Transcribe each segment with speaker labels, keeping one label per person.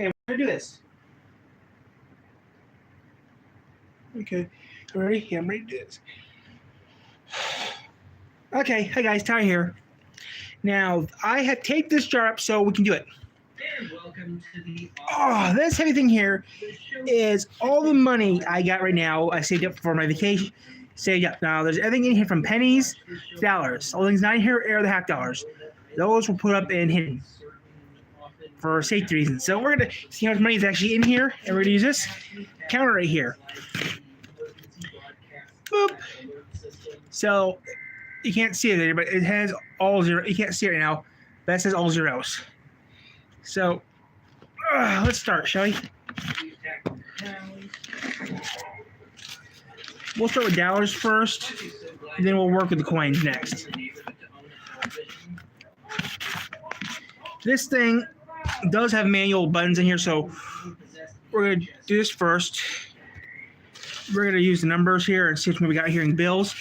Speaker 1: Okay, we're gonna do this. Okay, ready? Yeah, I'm ready to do this. Okay, hi guys, Ty here. Now, I have taped this jar up so we can do it.
Speaker 2: And welcome to the
Speaker 1: this heavy thing here is all the money I got right now. I saved up for my vacation. Saved up. Now, there's everything in here from pennies to dollars. All things not in here are the half dollars. Those were put up and hidden for safety reasons. So we're going to see how much money is actually in here, and we're going to use this counter right here. Boop. So you can't see it there, but it has all zero. You can't see it right now. That says all zeros. So let's start, shall we? We'll start with dollars first, and then we'll work with the coins next. This thing does have manual buttons in here, so we're going to do this first. We're going to use the numbers here and see what we got here in bills.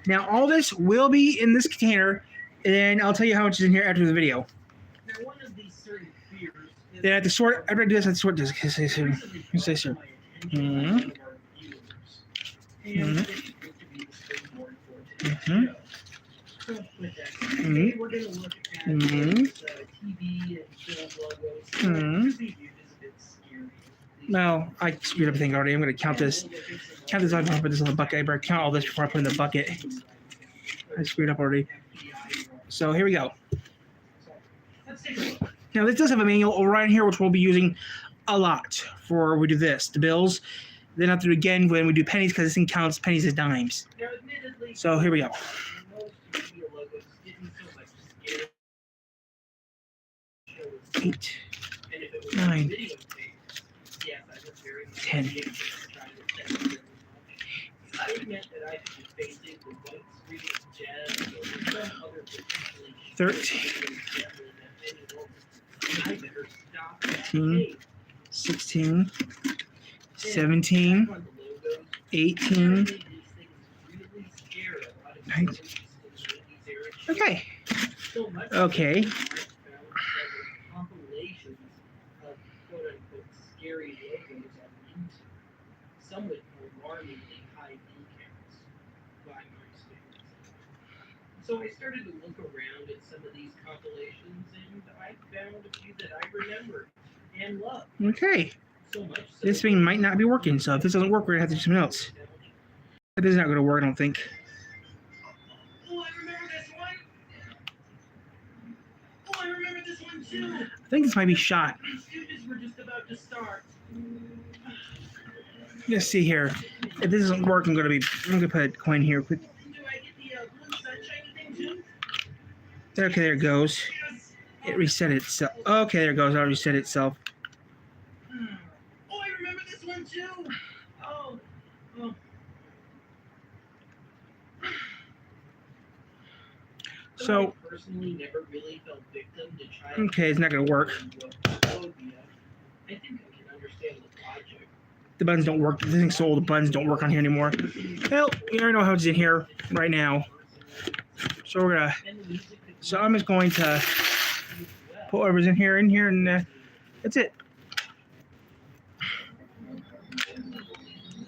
Speaker 1: Now, all this will be in this container, and I'll tell you how much is in here after the video. Then I have to sort. After I do this, I have to sort this. What's this here? Mm-hmm. Mm-hmm. Mm-hmm. Mm-hmm. Well, I screwed up everything already. I'm going to count this. Count this. I'm going to put this on the bucket. I better count all this before I put it in the bucket. I screwed up already. So here we go. Now, this does have a manual right here, which we'll be using a lot for we do this, the bills. Then I'll have to do it again when we do pennies, because this thing counts pennies as dimes. So here we go. 8, 9, 10, 13, 15, 16, 17, 18, 19. Okay. Okay.
Speaker 2: Some with alarmingly high view counts by my standards. So I started to look around at some of these compilations, and I found a few that I remembered and loved.
Speaker 1: Okay.
Speaker 2: So much so
Speaker 1: this thing might not be working, so if this doesn't work, we're going to have to do something else. It is not going to work, I don't think.
Speaker 2: Oh, I remember this one. Oh, I remember this one too.
Speaker 1: I think this might be shot.
Speaker 2: These students were just about to start.
Speaker 1: Let's see here. If this doesn't work, I'm going to put a coin here.
Speaker 2: Do I get the blue sunshine thing too?
Speaker 1: Okay, there it goes. It reset itself. Okay, there it goes. It reset itself.
Speaker 2: Oh, I remember this one too. Oh.
Speaker 1: So,
Speaker 2: I personally never really fell victim to child.
Speaker 1: Okay, it's not going to work.
Speaker 2: I think I can understand the logic.
Speaker 1: The buttons don't work. This thing's sold. The buttons don't work on here anymore. Well, you already know how it's in here right now. So we're gonna. So I'm just going to put whatever's in here, and that's it.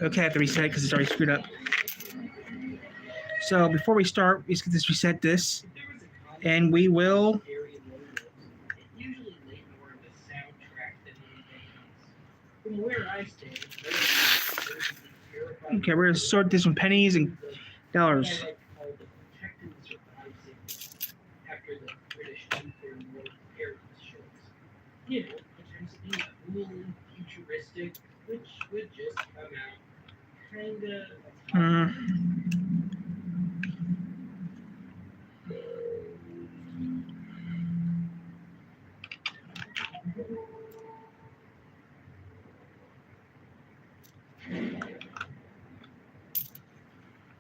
Speaker 1: Okay, I have to reset it because it's already screwed up. So before we start, let's get this reset and we will.
Speaker 2: From where I stay,
Speaker 1: Okay, we're gonna sort this from pennies and dollars.
Speaker 2: You know, in terms of being cool and futuristic, which would just come out kinda.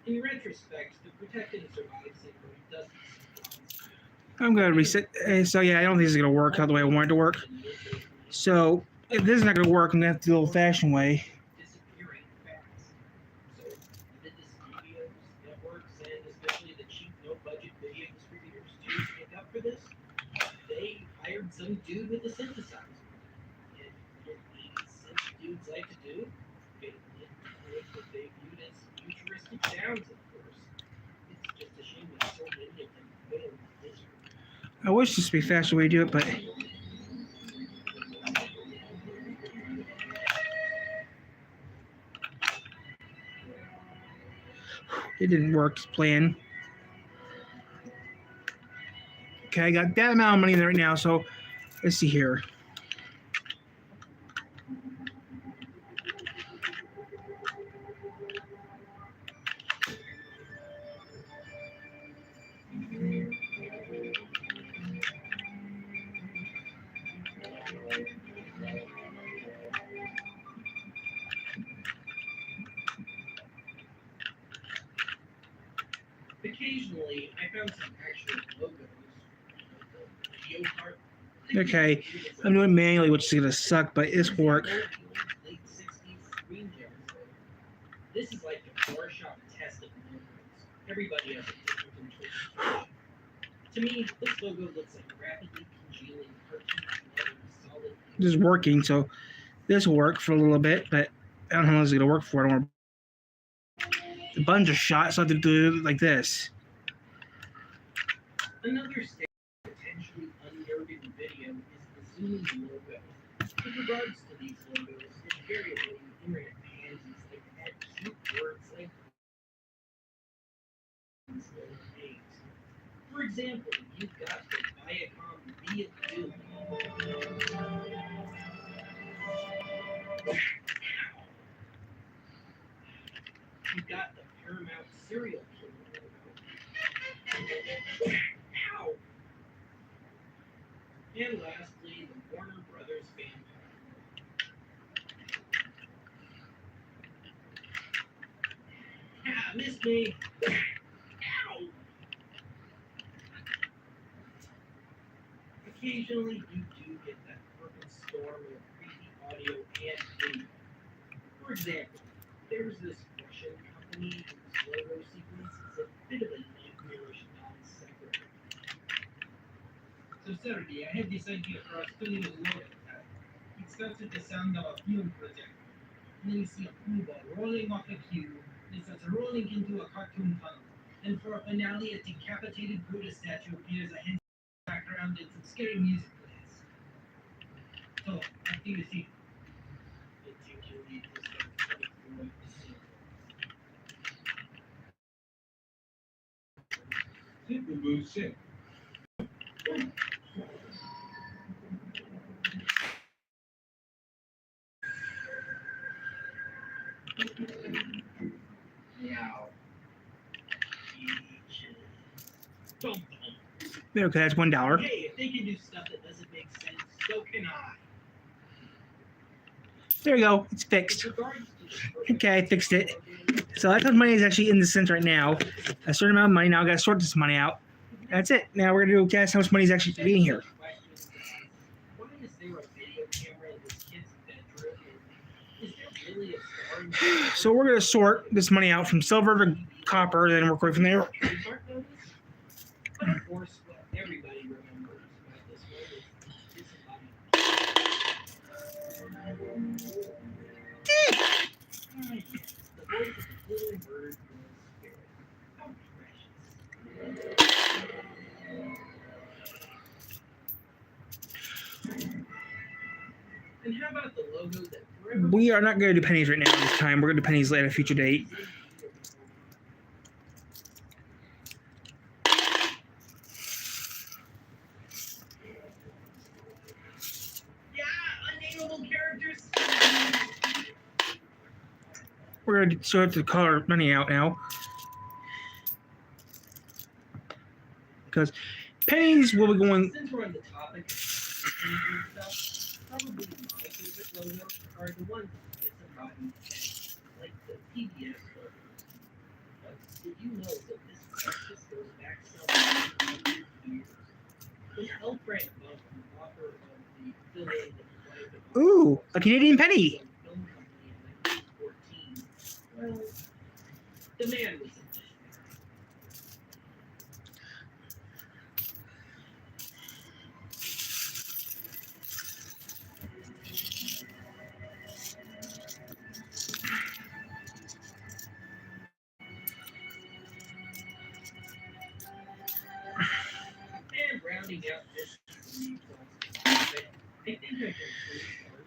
Speaker 2: In retrospect, the protect and survive syndrome doesn't surprise.
Speaker 1: I'm gonna reset. So yeah, I don't think this is gonna work out the way I want it to work. So if this is not gonna work, I'm gonna have to do the old-fashioned way.
Speaker 2: Disappearing fast. So the studios, networks, and especially the cheap, no-budget video distributors to make up for this, they hired some dude with a synthesizer. And like to do? It what they viewed as futuristic sounds, of course. It's just a shame that so many of them fail miserably.
Speaker 1: I wish this would be a faster way to do it, but it didn't work as planned. Okay, I got that amount of money there right now, so let's see here.
Speaker 2: Occasionally, I found some actual logos, like the Geocart.
Speaker 1: Okay, I'm doing it manually, which is gonna suck, but it's work.
Speaker 2: Late 60s screen gems. This is like the Photoshop test of logos. Everybody has a different interpretation. To me, this logo looks like rapidly congealing cartoon leather solid.
Speaker 1: This is working, so this will work for a little bit, but I don't know how this is gonna work for. I don't want the buttons are shot, so I have to do it like this.
Speaker 2: Another potentially unnerving video is the Zoom logo. With regards to these logos, invariably internet pansies like add cute words like names. For example, you've got the Viacom Via Doom. You've got the Paramount Serial Killer logo. Ow! And lastly, the Warner Brothers Vampire logo. Ah, missed me! Ow! Occasionally, you do get that perfect storm of creepy audio and video. For example, there's this Russian company whose logo sequence is a bit of a nightmarish non-sequitur. So Saturday, I had this idea for a study with logo. It starts with the sound of a film projector. And then you see a blue ball rolling off a cube, and it starts rolling into a cartoon tunnel. And for a finale, a decapitated Buddha statue appears a hand background and some scary music plays. So, after you see, particularly this one. Simple move sick. Meow.
Speaker 1: Okay, that's $1.
Speaker 2: Hey, if they can do stuff that doesn't make sense, so can I.
Speaker 1: There you go. It's fixed. Okay, I fixed it. So that's how much money is actually in the center right now. A certain amount of money. Now I gotta sort this money out. That's it. Now we're gonna do guess how much money is actually being here.
Speaker 2: Why is there a video camera in this kid's bedroom? Is there really a star?
Speaker 1: So we're gonna sort this money out from silver to copper, then work right from there.
Speaker 2: But of course, what everybody remembers about this one is the voice of the little bird spirit. How precious. And how about the logo that forever...
Speaker 1: We are not gonna do pennies right now this time. We're gonna do pennies later, at a future date. We're going to sort the color money out now. Because pennies will be going.
Speaker 2: Since we're on the topic of stuff, probably my favorite logos are the ones that get somebody like the PBS logos. But did you know that this practice goes back some 100 years? When L. Frank Baum, the author of the film The
Speaker 1: Ooh, a Canadian penny.
Speaker 2: Well, the man was a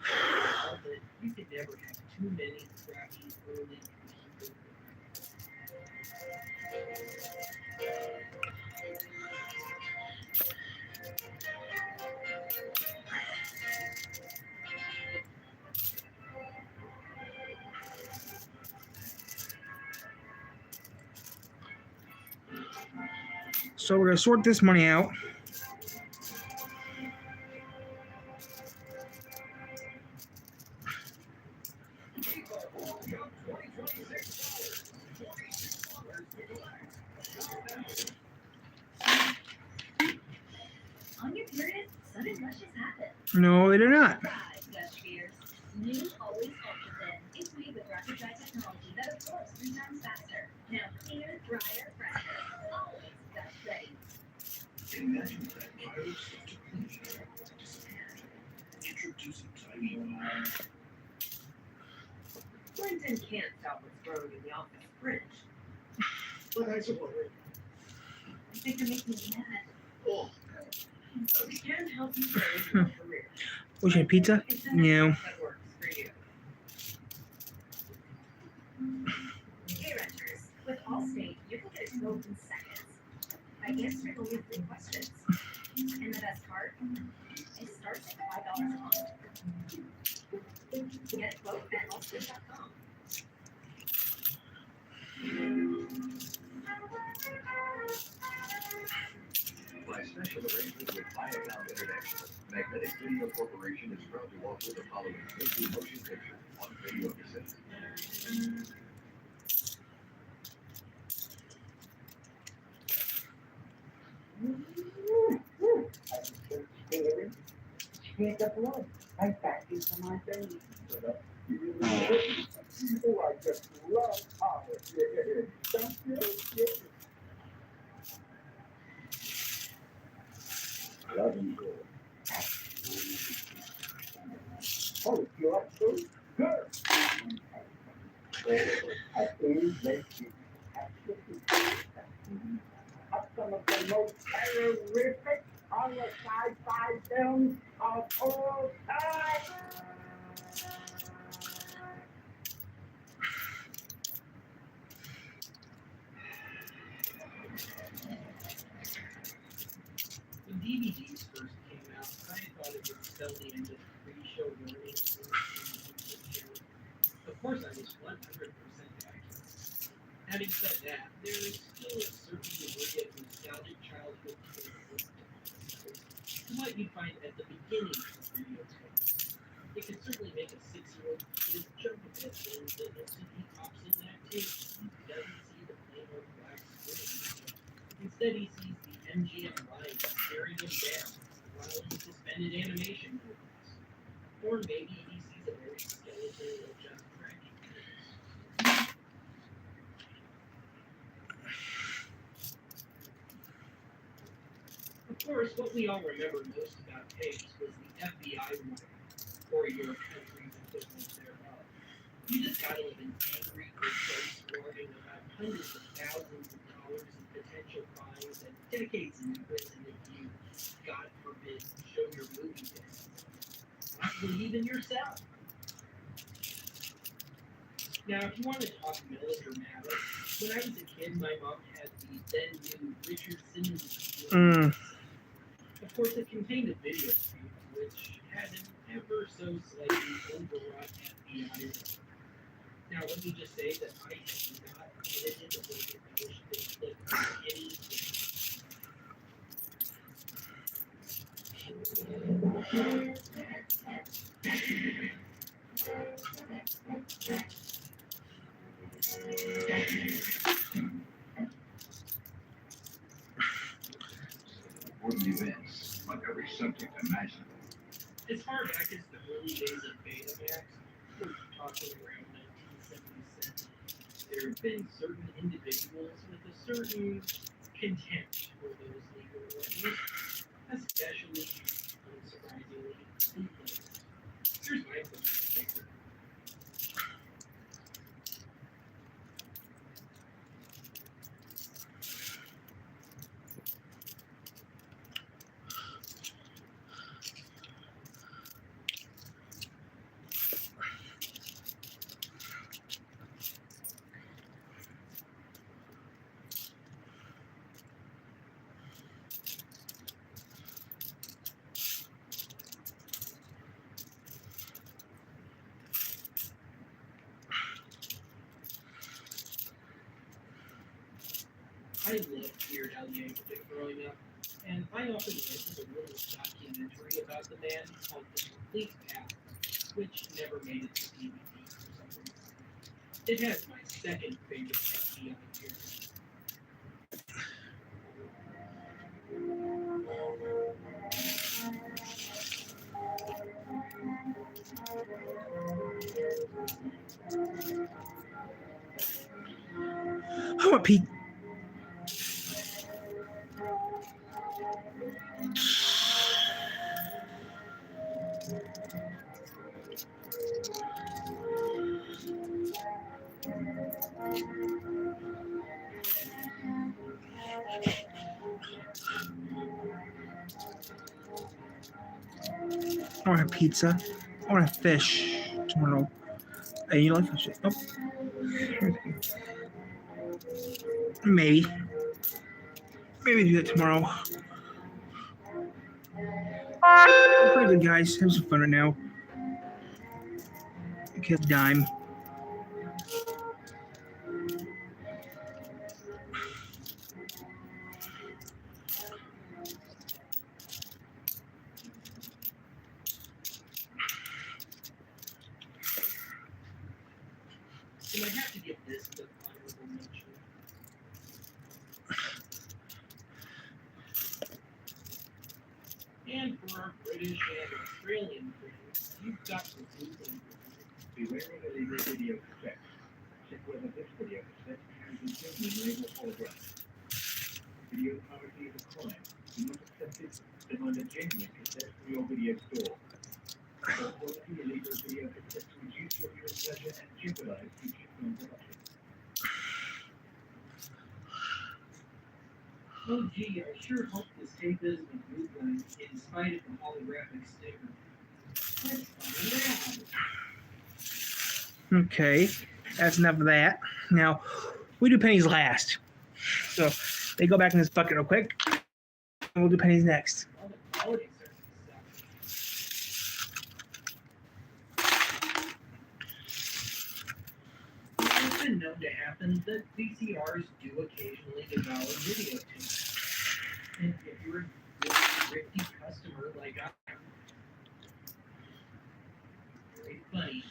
Speaker 2: But you could never have too many crappy early computer
Speaker 1: So we're gonna sort this money out.
Speaker 3: On your period, sudden rushes happen.
Speaker 1: No, they do not.
Speaker 3: Rise, Gush Fears. New Always Ultra Thin is made with rapid dry technology that absorbs 3 times faster. Now cleaner, drier, fresher. Always Gush ready.
Speaker 4: Imagine that viral stuff to clean disappeared. Introducing Tiny Bomb.
Speaker 5: Clinton can't stop what's growing in the office fridge. But I suppose
Speaker 3: I think you're making me mad.
Speaker 5: oh, but we can help you grow in your career.
Speaker 1: Wish I had pizza?
Speaker 5: It's a
Speaker 1: No.
Speaker 5: network that works for you.
Speaker 3: Hey renters, with Allstate, you can get a quote in seconds by answering only 3 questions. And the best part, it starts at $5 a month. Get a quote at allstate.com.
Speaker 6: By special arrangement with Viacom International, Magnetic Video Corporation is proud to offer the following safety motion picture on video cassette.
Speaker 7: Get the blood right back into my veins. Oh, I just love power. Don't you? Love you. Oh, you like food? Good. I think that you have some of the most terrific horror sci-fi films of all time.
Speaker 2: When DVDs first came out, I thought it would spell the end of pre-show warning. Of course, I was 100% accurate. Having said that, there is still a certain degree of nostalgic childhood to what you find at the beginning of videotapes. It can certainly make a 6-year-old kid jump a bit when the instant he pops in that tape, he doesn't see the plain old black screen. Instead, he sees the MGM line staring him down while he suspended animation movies. Or maybe he sees a very skeletal or just tracking movies. Of course, what we all remember most about tapes was the FBI warning, or your country's equivalent thereof. You just got to live an angry, precise warning about hundreds of thousands of dollars in potential fines and decades in prison if you, God forbid, show your movie discs. Possibly even yourself. Now, if you want to talk melodramatic, when I was a kid, my mom had the then new Richard Simmons. Of course, it contained a videotape, which had an ever so slightly overwrought FBI. Now, let me just say that I have not edited or embellished this clip in any
Speaker 6: Important events on every subject imaginable.
Speaker 2: As far back as the early days of Betamax, we're talking around 1977, there have been certain individuals with a certain contempt for those legal remedies, especially, unsurprisingly, bootleggers. Here's my question. I loved Weird Al Yankovic growing up, and I often listened to a little documentary about the man called The Complete Path, which never made it to DVD for some reason. It has my second favorite FBI appearance.
Speaker 1: I want Pete. I want to have pizza. I want to have fish tomorrow. Hey, you like fish? Oh. Maybe. Maybe do that tomorrow. Pretty good, guys. Have some fun right now. Okay, dime.
Speaker 2: And I have to give this the honorable mention. And for our British and Australian friends, you've got the Bluetooth.
Speaker 6: Beware of illegal video cassette. Check whether this video cassette carries a genuine label hologram. Video piracy is a crime. Do not accept it. Demand a genuine cassette from your video store. For quality illegal video cassettes reduce your viewing pleasure and jeopardize future film production.
Speaker 2: Oh gee, I sure hope this tape isn't a bootleg in spite of the holographic sticker. Let's find out.
Speaker 1: Okay, that's enough of that. Now, we do pennies last. So, they go back in this bucket real quick. And we'll do pennies next.
Speaker 2: All the quality It's been known to happen that VCRs do occasionally devour videotapes. And if you're a really thrifty customer like I am, very funny.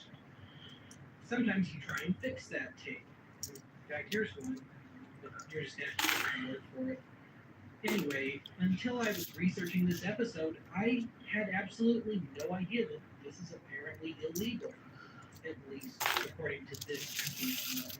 Speaker 2: Sometimes you try and fix that tape. In fact, here's one, but you're just gonna have to take my word for it. Anyway, until I was researching this episode, I had absolutely no idea that this is apparently illegal. At least according to this information.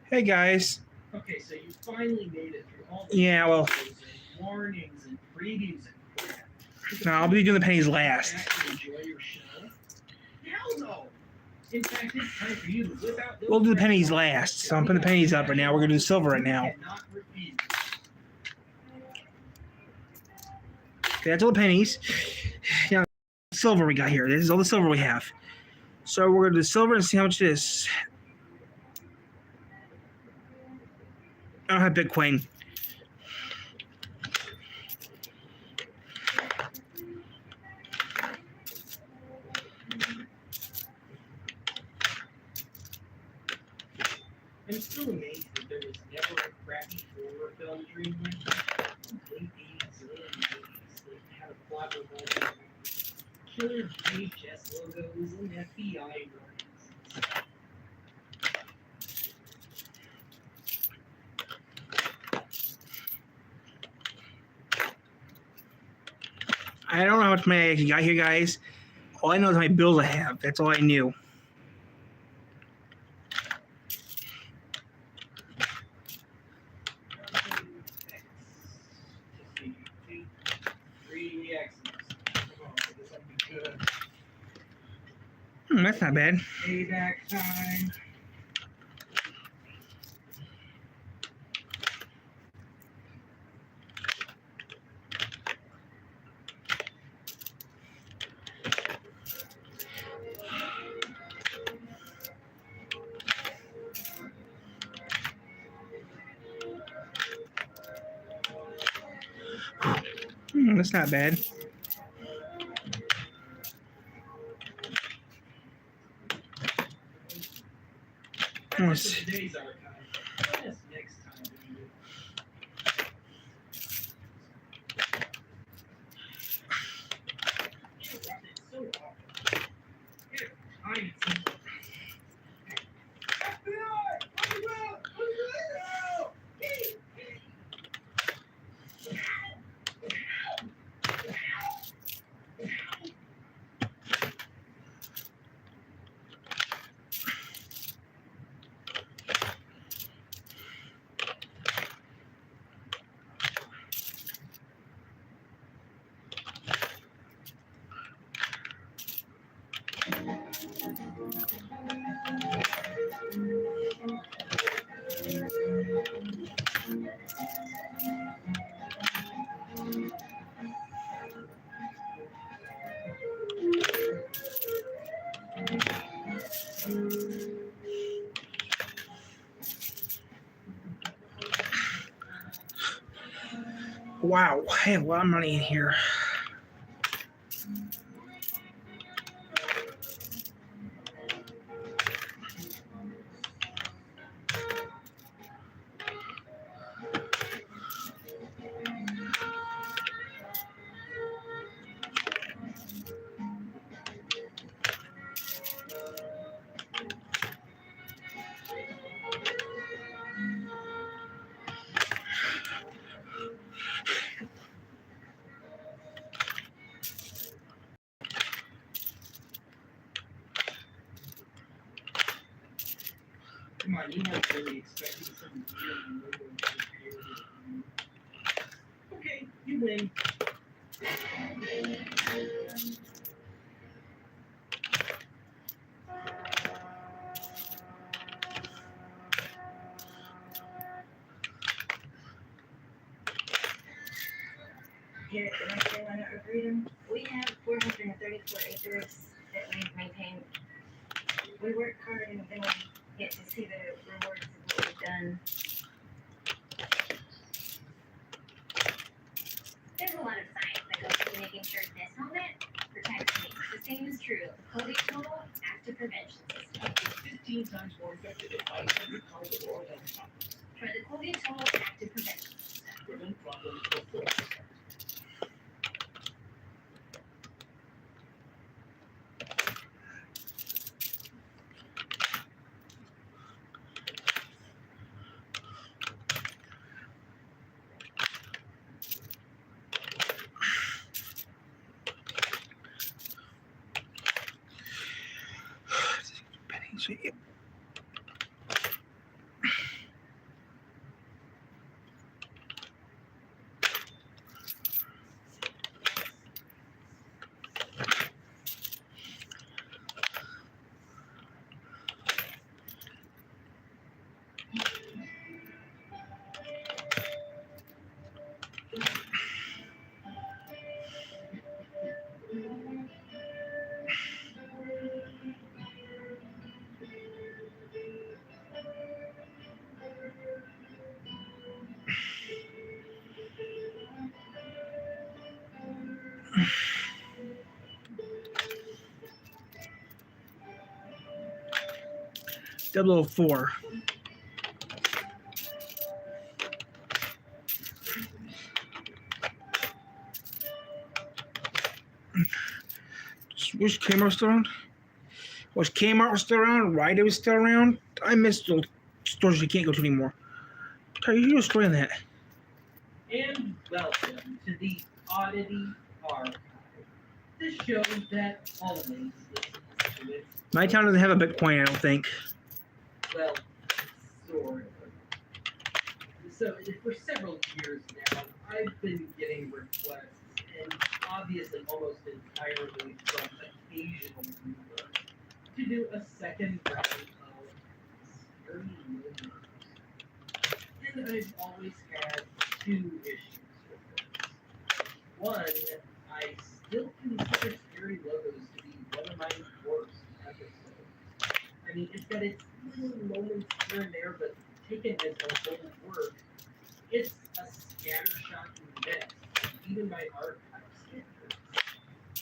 Speaker 1: Hey, guys.
Speaker 2: Okay, so you finally made it through all the
Speaker 1: Yeah, well,
Speaker 2: videos and warnings and previews and crap.
Speaker 1: no, I'll be doing the pennies last.
Speaker 2: Actually enjoy your show? Hell no! In fact, it's time for you to whip out those
Speaker 1: We'll do the pennies last. So I'm putting the pennies up right now. We're going to do silver right now.
Speaker 2: Cannot refuse.
Speaker 1: Okay, that's all the pennies. Now, silver we got here. This is all the silver we have. So we're going to do silver and see how much it is. I don't have Bitcoin.
Speaker 2: I'm still amazed that there was never a crappy horror film dream like that. Late 80s, early 90s that had a plot revolving around killer VHS logos and FBI warnings.
Speaker 1: I don't know how much money I actually got here, guys. All I know is how many bills I have. That's all I knew. That's not bad.
Speaker 2: Payback time.
Speaker 1: That's not bad.
Speaker 2: That's it for today's archive. Join us next time. It's so awful. Here, I'm
Speaker 1: Wow, I have a lot of money in here.
Speaker 2: Come on, you weren't really expecting some weird logo to appear. Okay, you win.
Speaker 3: Here, the next thing on our freedom, we have 434 acres that we maintain. We work hard and then we get to see the rewards of what we've done. There's a lot of science that goes into making sure this helmet protects me. The same is true of the Cody Total Active Prevention System.
Speaker 2: It's 15 times more effective than 500 pounds of oil and chocolate.
Speaker 3: Try the Cody Total Active Prevention System.
Speaker 2: Prevent problems before.
Speaker 1: Double 04. Was Kmart still around? Was Kmart still around? Rite was still around? I missed those stores you can't go to anymore. Tell you a story on that.
Speaker 2: And welcome to the Oddity Archive, the show that always listens to its,
Speaker 1: My town doesn't have a Bitcoin, I don't think.
Speaker 2: well, sort of. So, for several years now, I've been getting requests, and obviously almost entirely from occasional viewers, to do a second round of scary rumors. And I've always had two issues with this. One, I still consider Scary Logos to be one of my worst episodes. I mean, it's got its little moments here and there, but taken as a whole work, it's a scattershot mess. even by archive standards.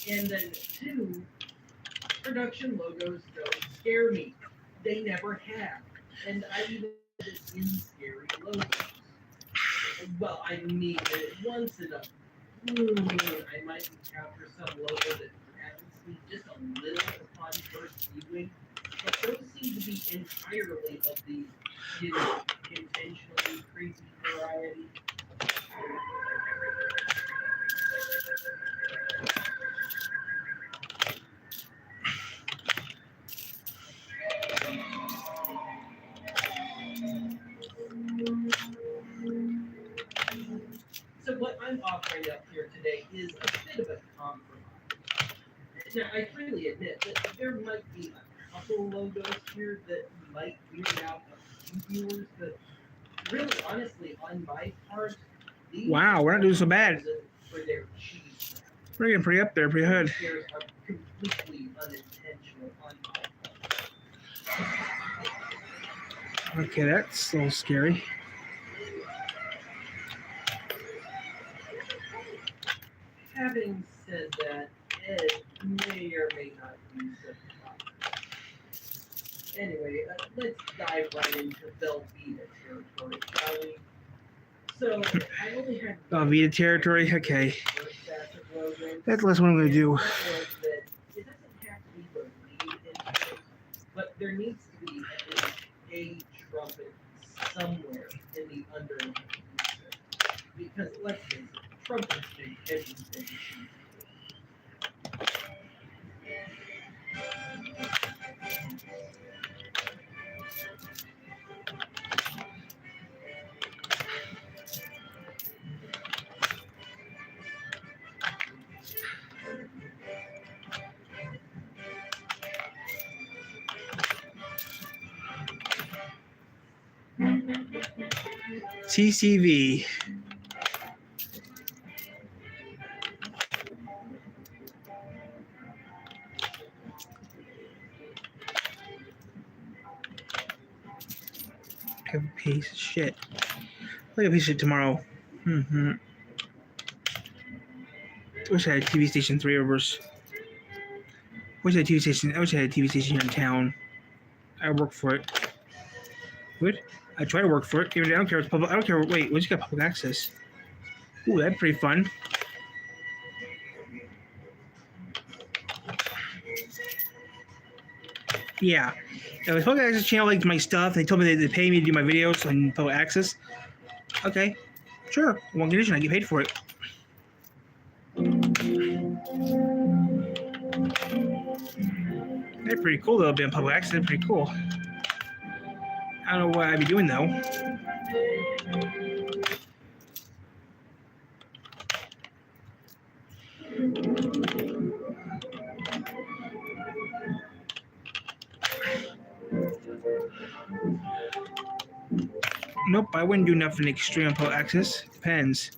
Speaker 2: And then two, production logos don't scare me. They never have. And I even did in scary logos. Well, I mean, once in a blue moon, I might encounter some logo that grabs me just a little upon first viewing. But those seem to be entirely of the, intentionally crazy variety. So what I'm offering up here today is a bit of a compromise. Now, I freely admit that there might be a couple logos here that might weird out a few viewers, but really, honestly, on my part, these
Speaker 1: Wow, we're not doing so bad.
Speaker 2: for their cheese.
Speaker 1: We're getting pretty up there, pretty good.
Speaker 2: Shares are completely unintentional on my part.
Speaker 1: Okay, that's a little scary.
Speaker 2: Having said that, it may or may not be so. Anyway, let's dive right into Velveeta territory, shall we? So, I only had
Speaker 1: Velveeta territory, okay.
Speaker 2: first batch of logos.
Speaker 1: That's less what I'm gonna do.
Speaker 2: It doesn't have to be the lead intro, but there needs to be at least a trumpet somewhere in the underlying music. Because let's face it, trumpets make everything cheap.
Speaker 1: TCV. A piece of shit. Look at a piece of shit tomorrow. Wish I had a TV station 3 overs. Wish I had a TV station. I wish I had a TV station here in town. I work for it. Good. I try to work for it. I don't care if it's public. I don't care. Wait, we just got public access. Ooh, that's pretty fun. Yeah. It was public access channel liked my stuff. They told me they'd pay me to do my videos on public access. Okay. Sure. One condition, I get paid for it. They're pretty cool though, being public access. They're pretty cool. I don't know what I'd be doing though. Nope, I wouldn't do nothing extreme on public access. Depends.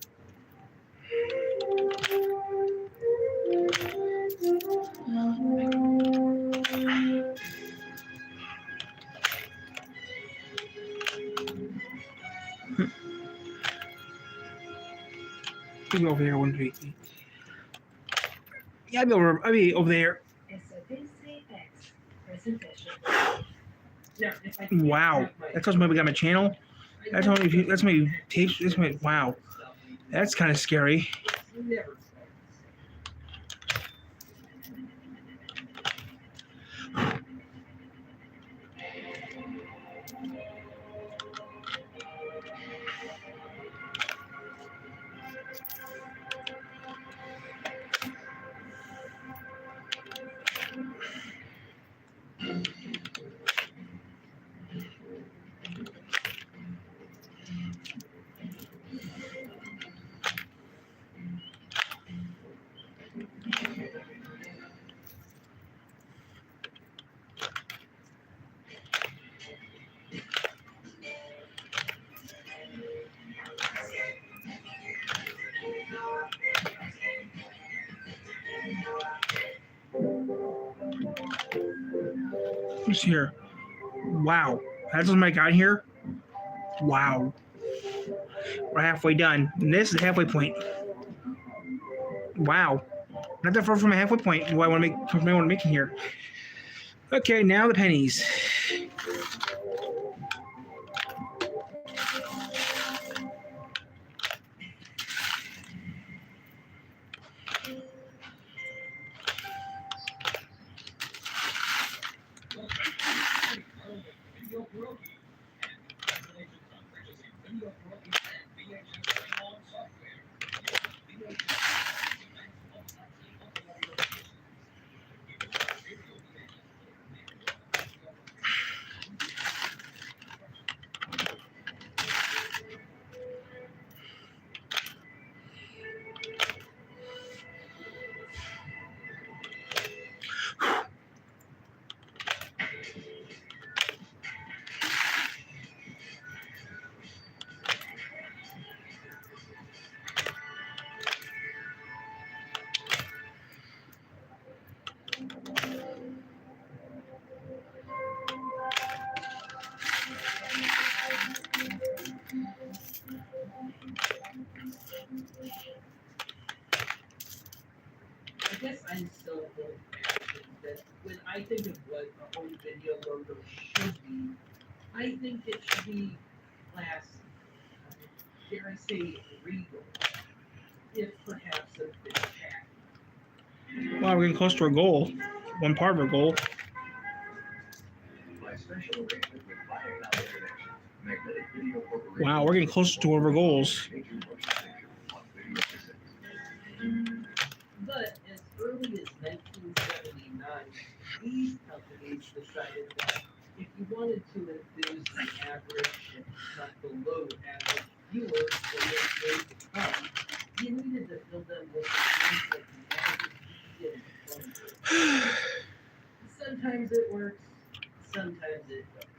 Speaker 1: Maybe over there wouldn't be. Yeah, I'd be over there.
Speaker 3: SOPCX presentation.
Speaker 2: Now, if I can't
Speaker 1: Wow,
Speaker 2: have my-
Speaker 1: that tells me we got my channel.
Speaker 2: I
Speaker 1: That's only
Speaker 2: never
Speaker 1: that's my tapes. That's my wow.
Speaker 2: stuff.
Speaker 1: That's kind of scary.
Speaker 2: It's never
Speaker 1: What's here? Wow, that's what I got here. Wow, we're halfway done. And this is the halfway point. Wow. Not that far from my halfway point. What I want to make in here. Okay, now the pennies.
Speaker 2: I guess I'm still a little passionate that when I think of what a home video logo should be, I think it should be classy. Dare I say regal, if perhaps a bit tacky.
Speaker 1: Wow, we're getting close to our goal. One part of our goal.
Speaker 6: By special arrangement with Viacom International, Magnetic Video Corporation.
Speaker 1: Wow, we're getting close to our goals.
Speaker 6: Major motion picture on video cassettes.
Speaker 2: But as early as 1979, these companies decided that if you wanted to enthuse the average, if not below average viewer for the years to come, you needed to fill them with the things that the average didn't want to. Sometimes it works, sometimes it doesn't.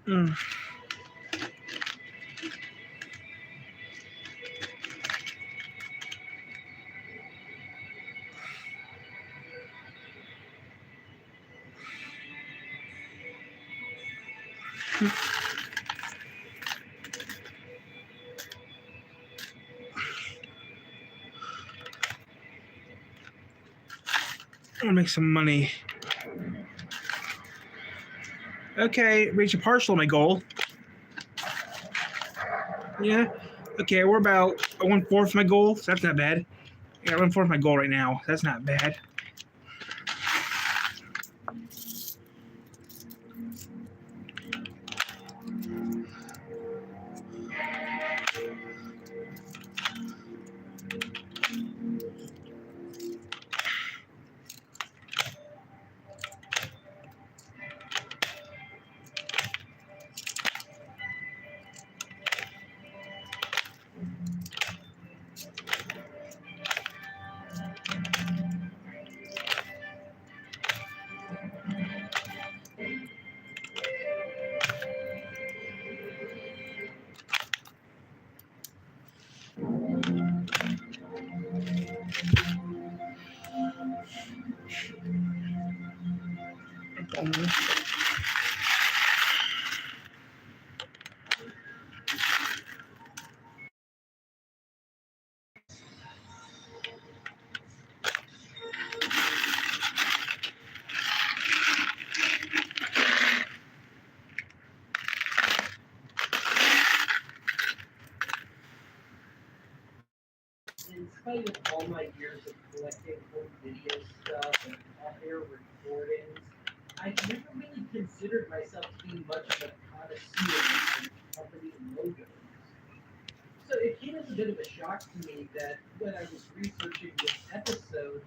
Speaker 1: Mm. I'll make some money. Okay, reach a partial of my goal. Yeah. Okay, we're about 1/4 of my goal, so that's not bad. Yeah, 1/4 of my goal right now. That's not bad.
Speaker 2: despite with all my years of collecting home video stuff and off-air recordings, I've never really considered myself to be much of a connoisseur of company logos. So it came as a bit of a shock to me that when I was researching this episode,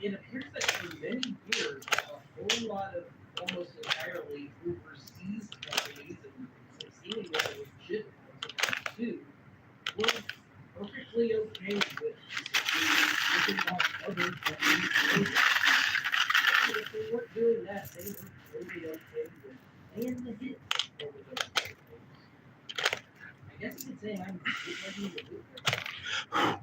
Speaker 2: it appears that for many years, a whole lot of almost entirely overseas companies and some seemingly legit ones too were perfectly okay with taking off other companies' logos. And if they weren't doing that, they were totally okay with paying the hit over those logos. I guess you could say I'm bootlegging the bootleg.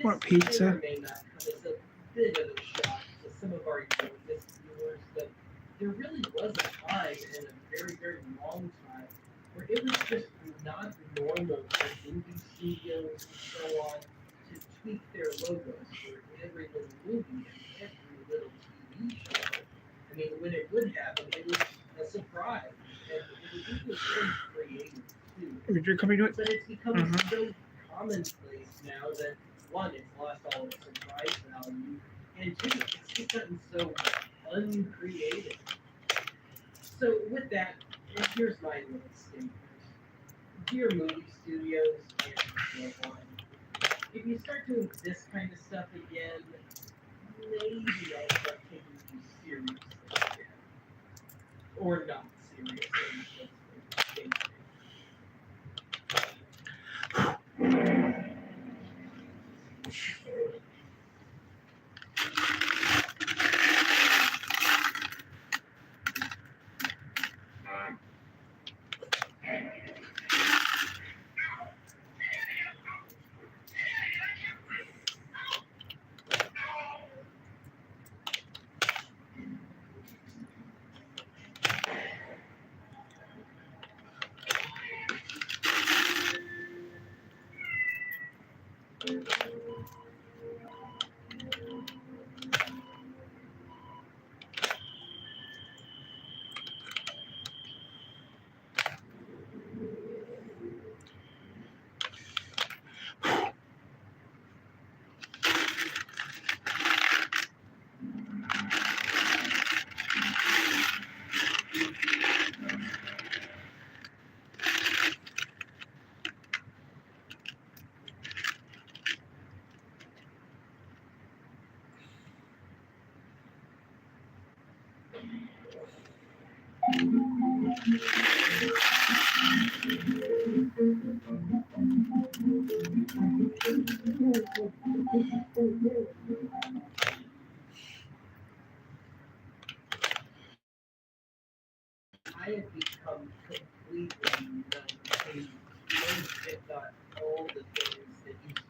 Speaker 1: Want
Speaker 2: This
Speaker 1: pizza?
Speaker 2: may or may not come as a bit of a shock to some of our youngest viewers, but there really was a time, and a very, very long time, where it was just not normal for movie studios and so on to tweak their logos for every little movie and every little TV show. I mean, when it would happen, it was a surprise, and it was usually very creative too.
Speaker 1: Would you come into it?
Speaker 2: But it's become
Speaker 1: Mhm.
Speaker 2: so commonplace now that one, it's lost all its surprise value, and two, it's just gotten so uncreative. So with that, here's my little statement. Dear movie studios and so on, if you start doing this kind of stuff again, maybe I'll start taking you seriously again. Or not seriously, just in case. I have become completely numb to most, if not all, the things that used to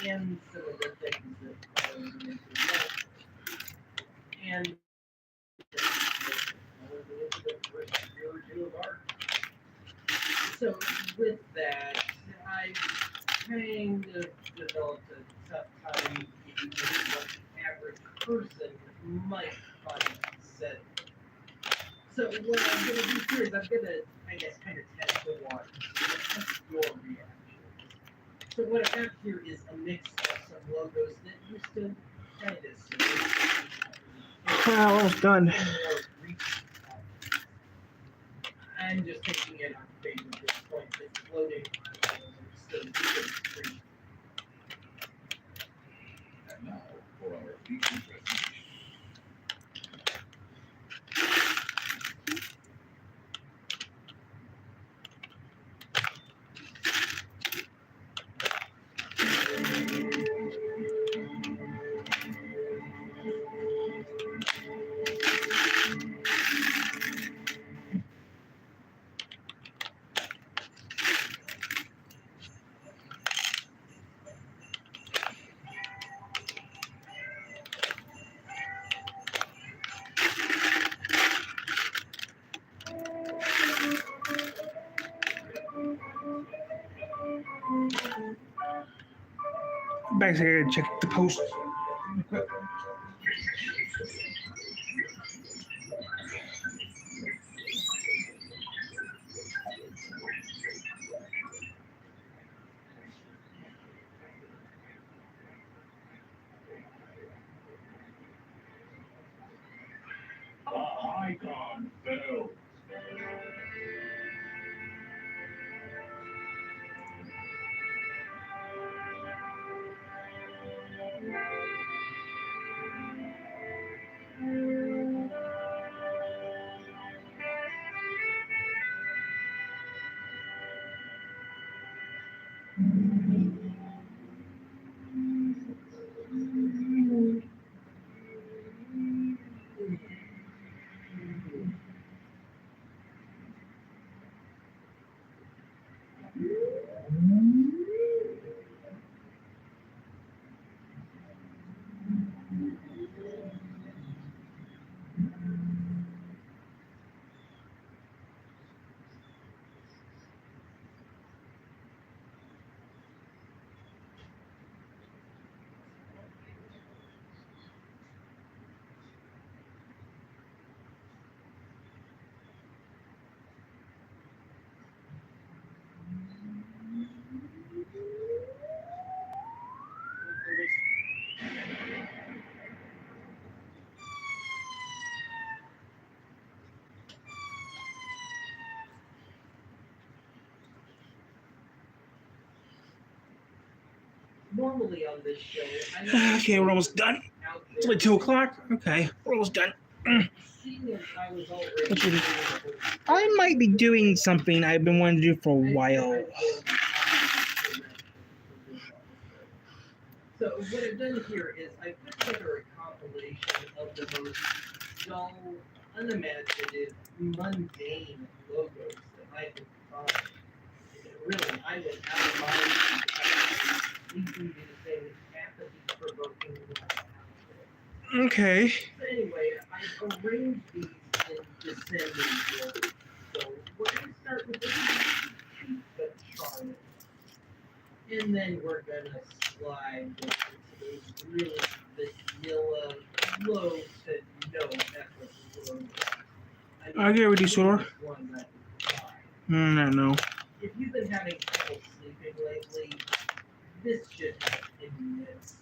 Speaker 2: be and some of the things that are into And the first year or two of art. So with that, I kind of developed a tough time keeping what the average person might find setting. So what I'm gonna do here is I'm gonna, I guess, kind of test the water. Test your reaction. So what I have here is a mix of some logos that used to kind of
Speaker 1: Almost done.
Speaker 2: I'm just taking it on faith at this point that floating still free.
Speaker 4: And now for our feature presentation.
Speaker 1: Back here to check the post.
Speaker 4: The Icon Bell.
Speaker 2: Normally on this show,
Speaker 1: Okay, we're almost done. It's only 2 o'clock. Okay, we're almost done.
Speaker 2: Seeing as I was already
Speaker 1: I might be doing something I've been wanting to do for a while.
Speaker 2: So what I've done here is I put together a compilation of the most dull, unimaginative, mundane logos that I could find. Really, I went out of my including things apathy-provoking out there.
Speaker 1: Okay.
Speaker 2: So anyway, I arranged these in descending order. So we're going to start with this cheap but charming. And then we're going to slide into those really vanilla, low to no effort logos.
Speaker 1: I get with you, Sora.
Speaker 2: One that is fine.
Speaker 1: I don't know.
Speaker 2: If you've been having trouble sleeping lately, this should help in minutes.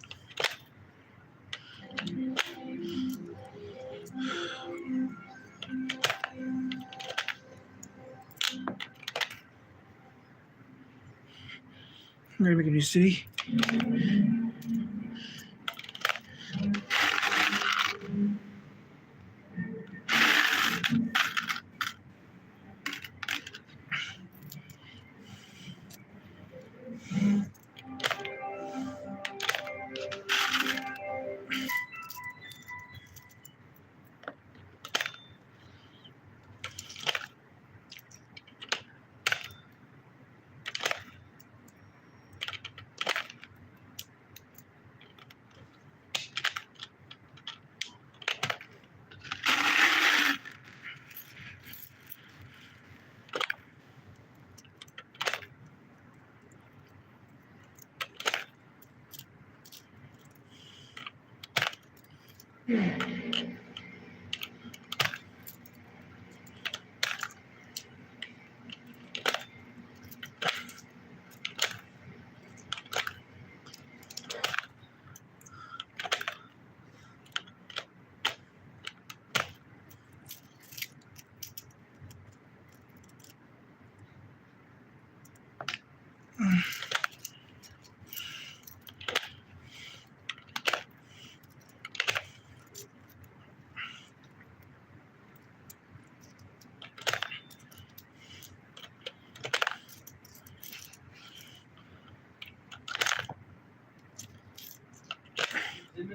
Speaker 1: I'm gonna make a new city.
Speaker 2: Zooming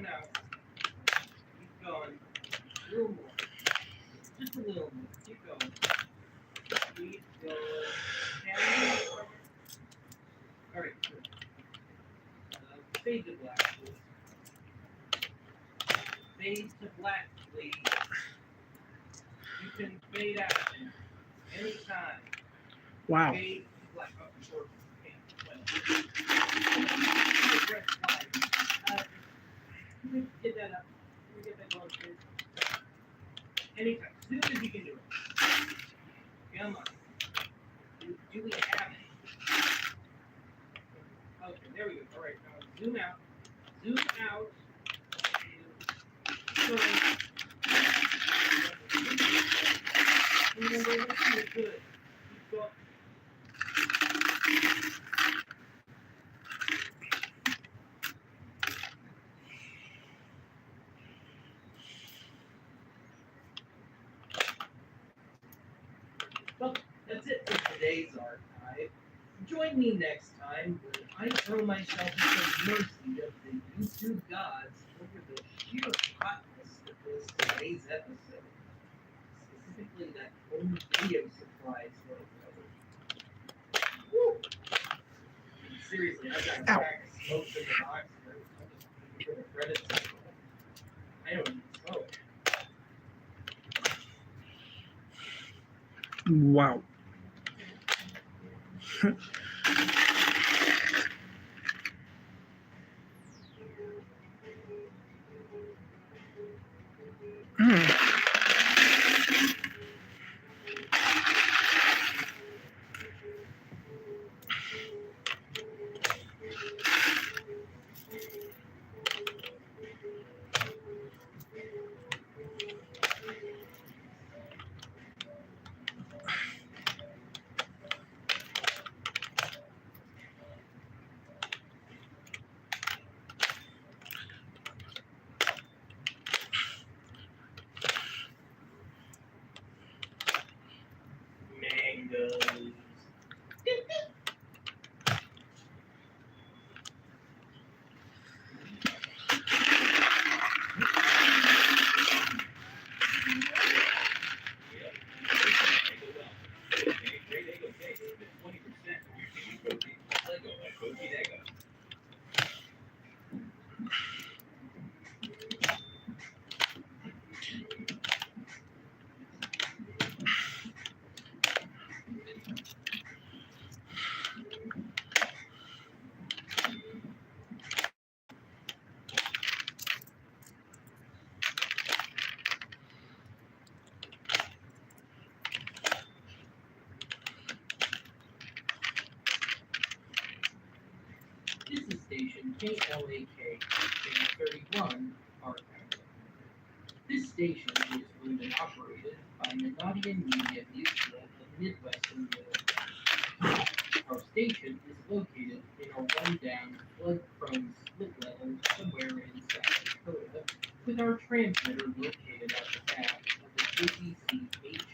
Speaker 2: out. Keep going. A little more. Just a little more. Keep going. Keep going. Down. Alright, good. Fade to black, please. Fade to black, please. You can fade out anytime.
Speaker 1: Wow.
Speaker 2: Fade to black. Oh, sure. Let me get that up. Let me get that going, please. Anytime. As soon as you can do it. Come on. Do we have it? Okay, there we go. All right, now zoom out. Zoom out. Good. Keep going. Well, that's it for today's archive. Join me next time when I throw myself into the mercy of the YouTube gods over the sheer hotness of this today's episode. Specifically that home video surprise logo. Woo! Seriously, I've got a crack of smoke in the box. I'm just for the credits. I don't even smoke.
Speaker 1: Wow.
Speaker 2: Mangoes. This is station KLAK, station 31, Archive. This station is owned and operated by Menadian Media Mutual of Midwestern Middle. Our station is located in a rundown, flood-prone split level somewhere in South Dakota, with our transmitter located at the back of the JCC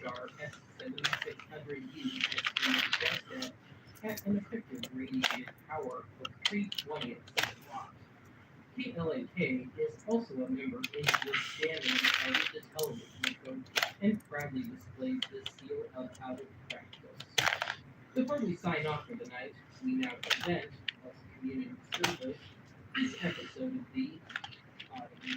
Speaker 2: HRS 7600U SD at an effective radiated power of 320 watts. KLAK is also a member in the standing of the television code and proudly displays this seal of out of practice. Before we sign off for the night, we now present, as a community service, this episode of the Oddity.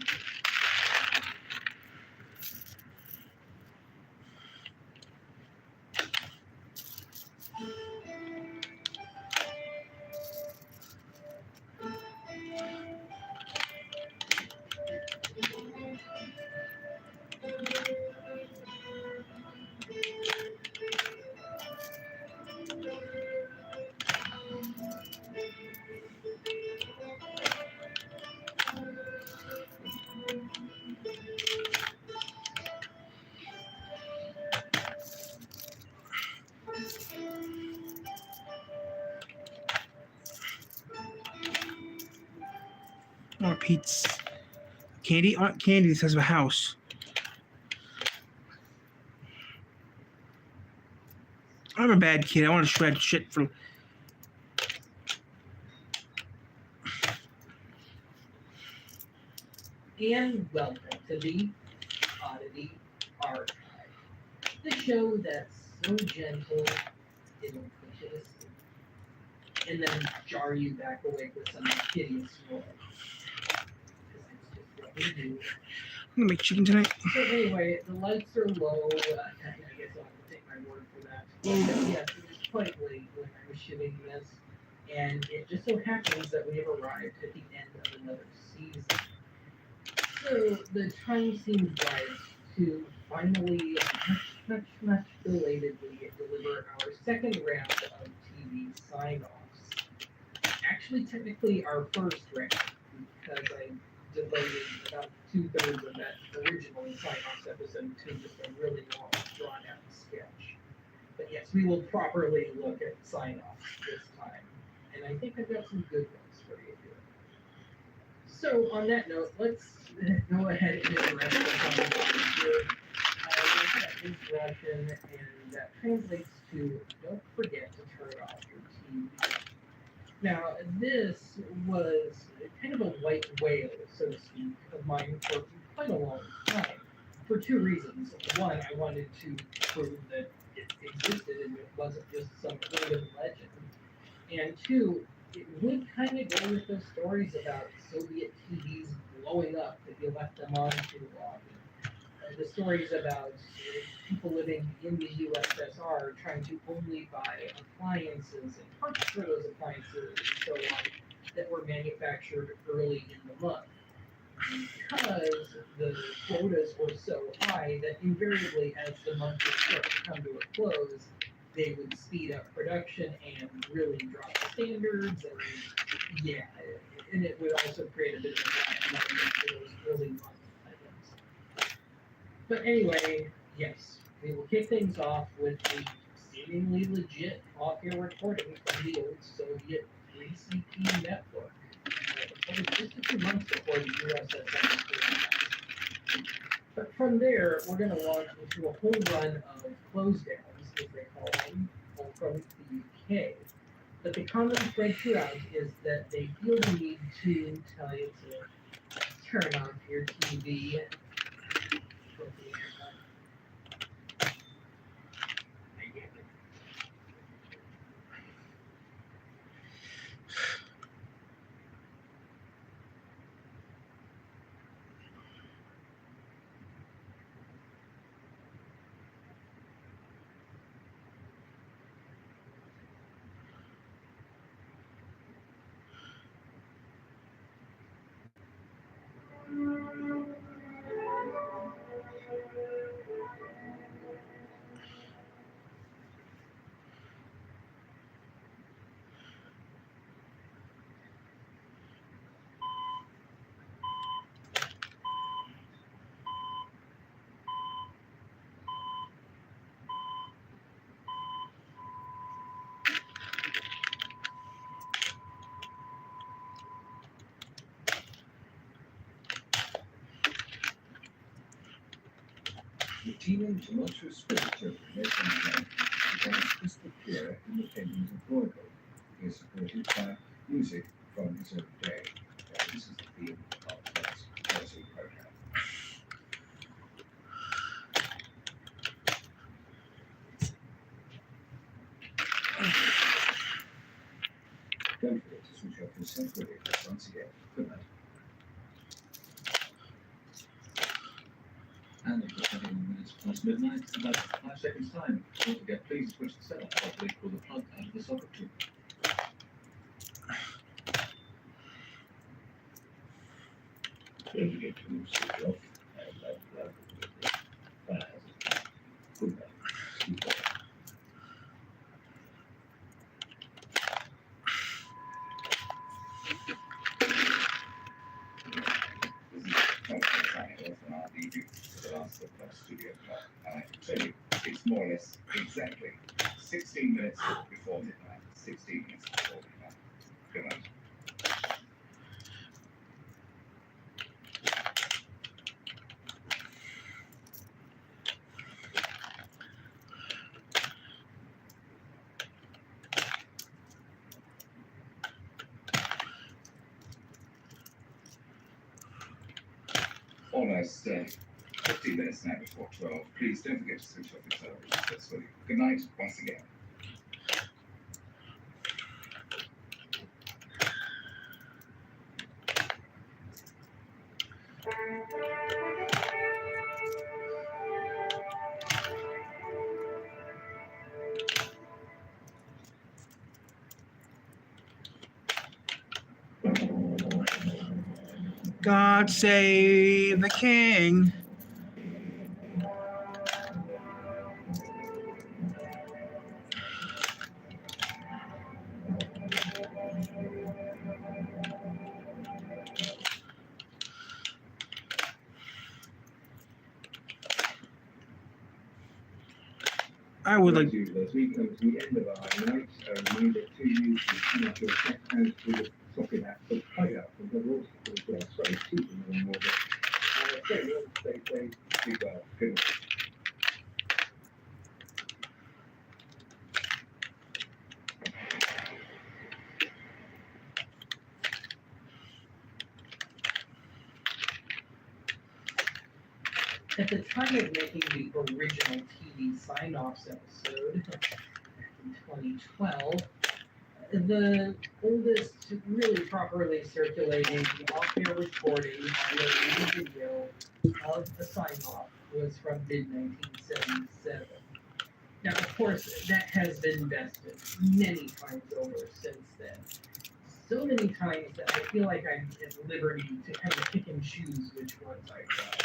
Speaker 1: More pizza. Candy? Candy the size of a house. I'm a bad kid. I want to shred shit for.
Speaker 2: And welcome to the Oddity Archive, the show that's so gentle it'll put you to sleep, and then jar you back awake with some hideous noise. Because that's just what we do.
Speaker 1: I'm gonna make chicken tonight.
Speaker 2: So anyway, the lights are low. I guess I'll have to take my word for that. Yes, it was quite late when I was shooting this, and it just so happens that we have arrived at the end of another season. So the time seems right to finally, much belatedly, deliver our second round of TV sign-offs. Actually, technically our first round, because I devoted about 2/3 of that original sign-offs episode to just a really long, drawn-out sketch. But yes, we will properly look at sign-offs this time, and I think I've got some good ones for you here. So on that note, let's go ahead and address the conversation here. That is Russian, and that translates to "Don't forget to turn off your TV." Now, this was kind of a white whale, so to speak, of mine for quite a long time, for two reasons. One, I wanted to prove that it existed and it wasn't just some urban legend. And two, it would kind of go with those stories about Soviet TVs blowing up if you left them on too long. The stories about people living in the USSR trying to only buy appliances and parts for those appliances and so on that were manufactured early in the month. Because the quotas were so high that invariably as the month would start to come to a close, they would speed up production and really drop the standards, and yeah, and it would also create a bit of a black market for those early month items. But anyway, yes, we will kick things off with a seemingly legit off-air recording from the old Soviet 3CP network. It was just a few months before the USSR was collapsed. But from there, we're going to launch into a whole run of close downs, as they call them, all from the UK. But the common thread throughout is that they feel the need to tell you to turn off your TV.
Speaker 6: The teenage tumultuous spirit of Nathan Kent becomes crystal clear in the paintings of Broadway. He is supported by music from his own day. This is the theme of tonight's policy program. Don't forget to switch off your set radio once again. Good night. And if you're 7 minutes past midnight, about 5 seconds time. Don't forget, please switch the setup properly, pull the plug out of the socket tube. Don't forget to switch off and let plug with the fires. Good night. Sleep well. From our debut to the last studio clock, and I can tell you, it's more or less exactly 16 minutes before midnight. 16 minutes before midnight. Good night.
Speaker 8: Almost 15 minutes now before 12. Please don't forget to switch off your television successfully. Good night once again.
Speaker 1: God save the king. I would like.
Speaker 6: As we come to the end of our night, a reminder to you to turn off your check hands with a socket hat for play up from the rules. Sorry, keeping them more. Stay well, stay safe, be well. Good night.
Speaker 2: At the time of making the original TV sign-offs episode in 2012, the oldest really properly circulating off-air recording audio and video of the sign-off was from mid-1977. Now, of course, that has been bested many times over since then. So many times that I feel like I'm at liberty to kind of pick and choose which ones I grab.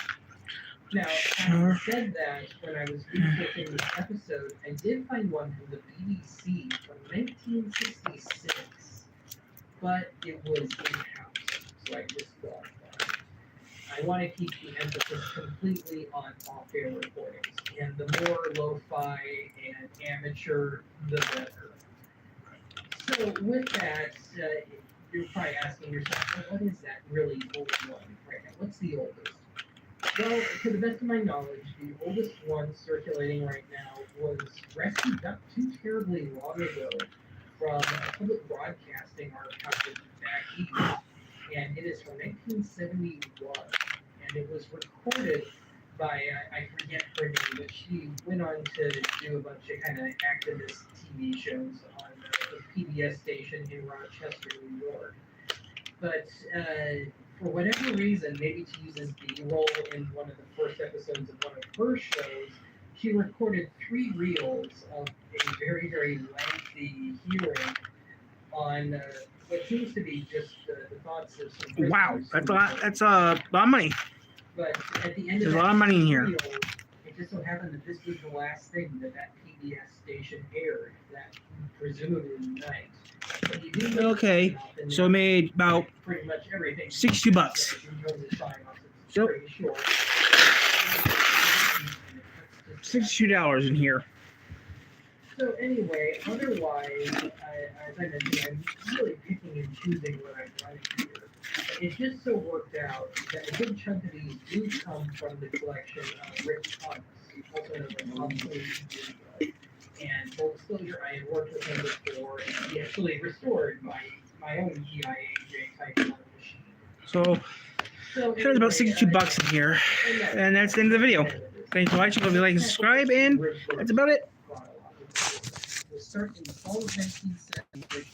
Speaker 2: Now, having said that, when I was researching this episode, I did find one from the BBC from 1966, but it was in-house, so I disqualified. I want to keep the emphasis completely on off-air recordings, and the more lo-fi and amateur, the better. So with that, you're probably asking yourself, well, what is that really old one right now? What's the oldest? Well, to the best of my knowledge, the oldest one circulating right now was rescued not too terribly long ago from a public broadcasting archive back east, and it is from 1971, and it was recorded by, I forget her name, but she went on to do a bunch of kind of activist TV shows on the PBS station in Rochester, New York. But for whatever reason, maybe to use as B-roll in one of the first episodes of one of her shows, she recorded 3 reels of a very, very lengthy hearing on what seems to be just the thoughts of some
Speaker 1: Wow,
Speaker 2: prisoners
Speaker 1: that's a lot of money.
Speaker 2: But at the end
Speaker 1: There's
Speaker 2: of
Speaker 1: a lot of money in here.
Speaker 2: reel, it just so happened that this was the last thing that PBS station aired that presumably night. But you do know
Speaker 1: Okay,
Speaker 2: often
Speaker 1: so it made about
Speaker 2: pretty much everything.
Speaker 1: $62. Yep. $62 in here.
Speaker 2: So anyway, otherwise, as I mentioned, I'm really picking and choosing what I'm running here. It just so worked out that a good chunk of these do come from the collection of Rich Thomas, also known as Obsolete Video. And full disclosure, I had worked with him before, and he actually restored my own EIA-J type of machine.
Speaker 1: So there's about $62 in here, and that's the end of the video. Thanks for watching. Hope you like and subscribe, and that's about it.
Speaker 2: Was started in the fall of 1970.